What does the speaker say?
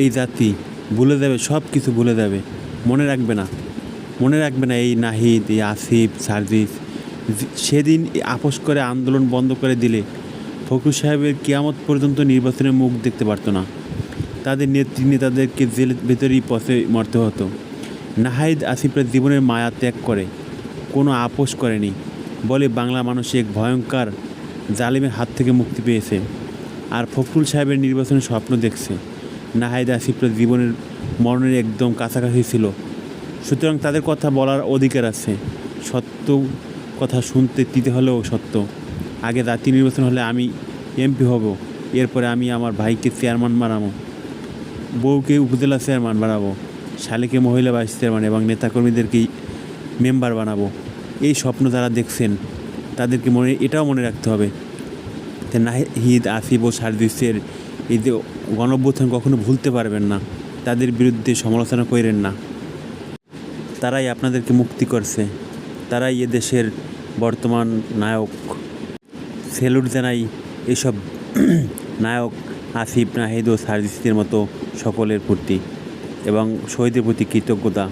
এই জাতি ভুলে যাবে, সব কিছু ভুলে যাবে, মনে রাখবে না, মনে রাখবে না এই নাহিদ, এই আসিফ, সার্জিস। সেদিন আপোস করে আন্দোলন বন্ধ করে দিলে ফখরুল সাহেবের কিয়ামত পর্যন্ত নির্বাচনের মুখ দেখতে পারতো না। তাদের নেতাদেরকে জেলের ভেতরেই পথে মরতে হতো। নাহিদ আসিফের জীবনের মায়া ত্যাগ করে কোনো আপোস করেনি, বলে বাংলা মানুষ এক ভয়ঙ্কর জালিমের হাত থেকে মুক্তি পেয়েছে। আর ফখরুল সাহেবের নির্বাচনের স্বপ্ন দেখছে। নাহিদ আসিফের জীবনের মরণের একদম কাছাকাছি ছিল, সুতরাং তাদের কথা বলার অধিকার আছে। সত্য কথা শুনতে দিতে হলেও সত্য। আগে জাতীয় নির্বাচন হলে আমি এমপি হব, এরপরে আমি আমার ভাইকে চেয়ারম্যান বানাবো, বউকে উপজেলা চেয়ারম্যান বানাবো, শালীকে মহিলা ভাইস চেয়ারম্যান এবং নেতাকর্মীদেরকেই মেম্বার বানাবো। এই স্বপ্ন যারা দেখছেন তাদেরকে এটাও মনে রাখতে হবে যে নাহিদ, আসিফ ও সার্জিসের এই যে গণঅভ্যুত্থান কখনো ভুলতে পারবেন না। তাদের বিরুদ্ধে সমালোচনা করেন না। তারাই আপনাদেরকে মুক্তি করছে, তারাই এদেশের বর্তমান নায়ক। স্যালুট জানাই এসব নায়ক আসিফ, নাহিদ ও সার্জিসের মতো সকলের প্রতি এবং শহীদের প্রতি কৃতজ্ঞতা।